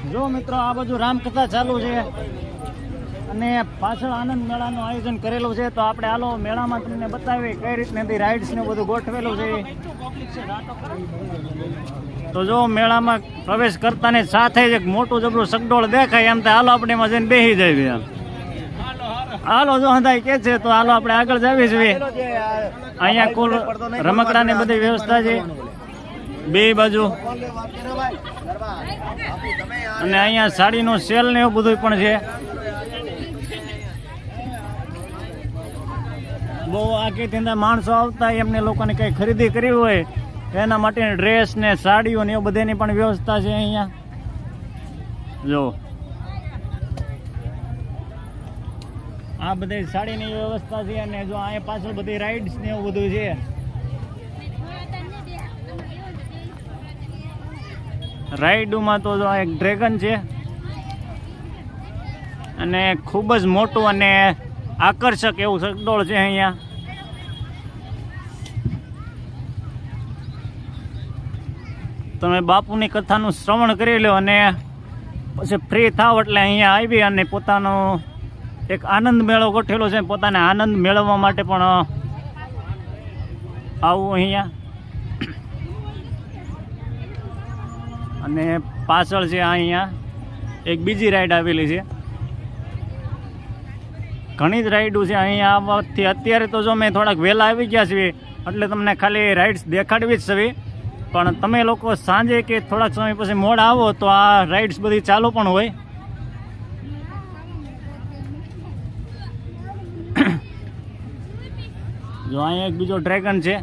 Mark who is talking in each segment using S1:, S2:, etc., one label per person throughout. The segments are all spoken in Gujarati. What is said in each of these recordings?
S1: જો મિત્રો આ બધું રામકથા ચાલુ છે અને પાછળ આનંદ મેળાનું આયોજન કરેલું છે. તો આપણે હાલો મેળામાં તમને બતાવીએ કઈ રીતની રાઇડ્સ ને બધું ગોઠવેલું છે. તો જો મેળામાં પ્રવેશ કરતાની સાથે જ એક મોટું જબરું સગડોળ દેખાય એમ તો હાલો આપણે એમાં જઈને બેસી જઈએ. હાલો જો હંધાઈ કે છે તો હાલો આપણે આગળ જવી જોઈએ. અહીંયા કુલ રમકડાની બધી વ્યવસ્થા છે બે બાજુ અને અહીંયા સાડીનો સેલ ને એવું બધું પણ છે. બહુ આખી ત્યાં માણસો આવતા એમને લોકોને કઈ ખરીદી કરવી હોય એના માટે ડ્રેસ ને સાડીઓ ને એવું બધાની પણ વ્યવસ્થા છે અહીંયા. જો આ બધી સાડીની વ્યવસ્થા છે અને જો અહીંયા પાછળ બધી રાઇડ્સ ને એવું બધું છે. રાઈડમાં તો જો એક ડ્રેગન છે અને ખૂબ જ મોટું અને આકર્ષક એવું સગડોળ છે અહીંયા. તમે બાપુની કથાનું શ્રવણ કરી લો અને પછી ફ્રી થાવ એટલે અહીંયા આવી અને પોતાનો એક આનંદ મેળો ગોઠવેલો છે. પોતાને આનંદ મેળવવા માટે પણ આવું અહીંયા. અને પાછળ છે અહીંયા એક બીજી રાઈડ આવેલી છે. ઘણી જ રાઈડો છે અહીંયા આવવાથી. અત્યારે તો જો મેં થોડાક વહેલા આવી ગયા છીએ એટલે તમને ખાલી રાઇડ્સ દેખાડવી જ છે. પણ તમે લોકો સાંજે કે થોડાક સમય પછી મોડ આવો તો આ રાઇડ્સ બધી ચાલુ પણ હોય. જો અહીંયા એક બીજો ડ્રેગન છે.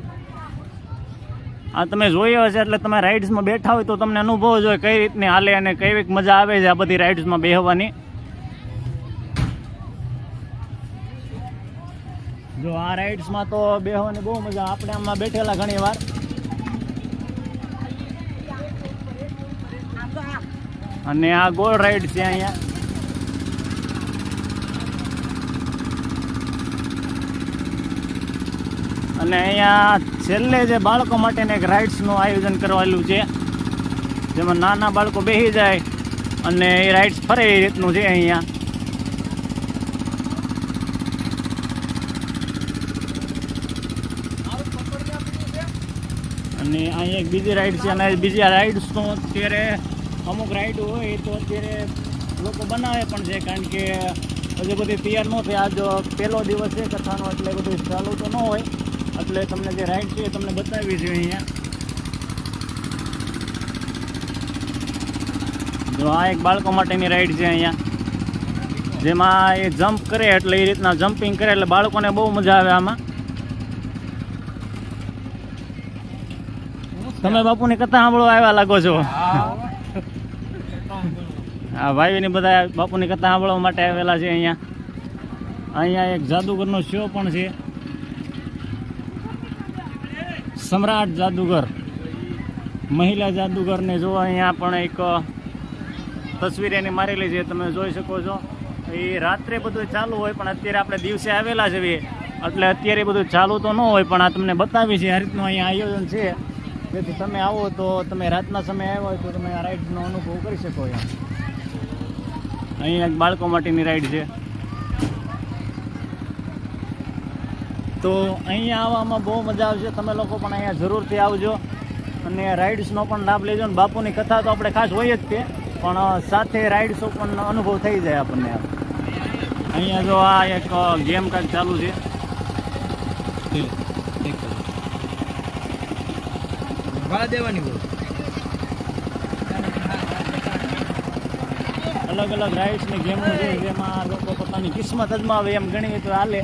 S1: આ તમે જોયો હશે એટલે તમે રાઇડ્સમાં બેઠા હોય તો તમને અનુભવ જોઈએ કઈ રીતની હાલે અને કઈ મજા આવે છે આ બધી રાઇડ્સમાં બેહવાની. જો આ રાઇડ્સમાં તો બેહવાની બહુ મજા. આપણે આમાં બેઠેલા ઘણી વાર. અને આ ગોળ રાઇડ છે અહીંયા. અને અહીંયા છેલ્લે જે બાળકો માટેને એક રાઇડ્સનું આયોજન કરેલું છે જેમાં નાના બાળકો બેસી જાય અને એ રાઇડ્સ ફરે એ રીતનું છે અહીંયા. અને અહીંયા એક બીજી રાઇડ છે અને બીજી રાઇડ્સનો અત્યારે અમુક રાઇડ હોય તો અત્યારે લોકો બનાવે પણ છે કારણ કે હજી બધી તૈયાર ન થાય. આજ પહેલો દિવસ છે કથાનો એટલે બધું ચાલુ તો ન હોય એટલે તમને જે રાઇડ છે એ તમને બતાવી છે અહીંયા. જો આ એક બાળકો માટેની રાઇડ છે અહીંયા જેમાં એ જમ્પ કરે એટલે એ રીતના જમ્પિંગ કરે એટલે બાળકોને બહુ મજા આવે આમાં. તમે બાપુની કથા સાંભળવા આવ્યા લાગો છો. હા ભાઈઓની બધા બાપુની કથા સાંભળવા માટે આવેલા છે અહીંયા. અહીંયા એક જાદુગરનો શો પણ છે. સમ્રાટ જાદુગર, મહિલા જાદુગરને જો અહીંયા પણ એક તસવીર એની મારેલી છે તમે જોઈ શકો છો. એ રાત્રે બધું ચાલુ હોય પણ અત્યારે આપણે દિવસે આવેલા છે એટલે અત્યારે બધું ચાલુ તો ન હોય પણ આ તમને બતાવી છે. આ રીતનું અહીંયા આયોજન છે જેથી તમે આવો તો તમે રાતના સમયે આવ્યા હોય તો તમે આ રાઈડનો અનુભવ કરી શકો. અહીંયા એક બાળકો માટેની રાઈડ છે. તો અહીંયા આવવામાં બહુ મજા આવશે. તમે લોકો પણ અહીંયા જરૂરથી આવજો અને રાઇડ્સનો પણ લાભ લેજો. ને બાપુની કથા તો આપણે ખાસ હોય જ તે પણ સાથે રાઇડ્સો પણ અનુભવ થઈ જાય આપણને. અહીંયા જો આ એક ગેમ કાંઈક ચાલુ છે. અલગ અલગ રાઇડ્સની ગેમો છે જેમાં લોકો પોતાની કિસ્મત અજમાવે એમ ગણીએ તો હાલે.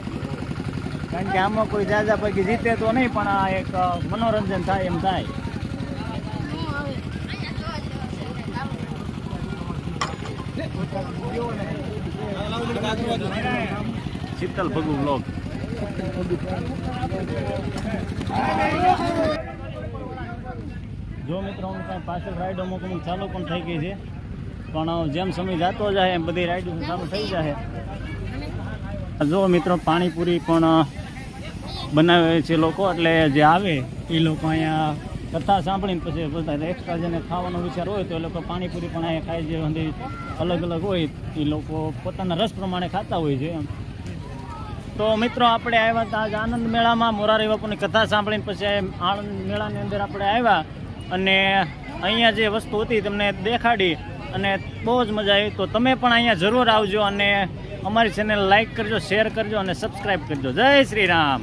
S1: કારણ કે આમાં કોઈ જાજા પૈકી જીતે તો નહીં પણ આ એક મનોરંજન થાય એમ થાય. શીતલ ભગુ બ્લોગ. જો મિત્રો હું કાંઈ પાછળ રાઈડ અમુક ચાલુ પણ થઈ ગઈ છે પણ જેમ સમય જતો જાય એમ બધી રાઈડ ચાલુ થઈ જાય. જો મિત્રો પાણીપુરી પણ બનાવે છે લોકો એટલે જે આવે એ લોકો અહીંયા કથા સાંભળીને પછી બધા એક્સ્ટ્રા જેને ખાવાનો વિચાર હોય તો એ લોકો પાણીપુરી પણ અહીંયા ખાય છે. અને અલગ અલગ હોય એ લોકો પોતાના રસ પ્રમાણે ખાતા હોય છે એમ. તો મિત્રો આપણે આવ્યા હતા આજ આનંદ મેળામાં. મોરારી બાપુની કથા સાંભળીને પછી આનંદ મેળાની અંદર આપણે આવ્યા અને અહીંયા જે વસ્તુ હતી તમને દેખાડી અને બહુ જ મજા આવી. તો તમે પણ અહીંયા જરૂર આવજો અને અમારી ચેનલ લાઈક કરજો, શેર કરજો અને સબસ્ક્રાઈબ કરજો. જય શ્રી રામ.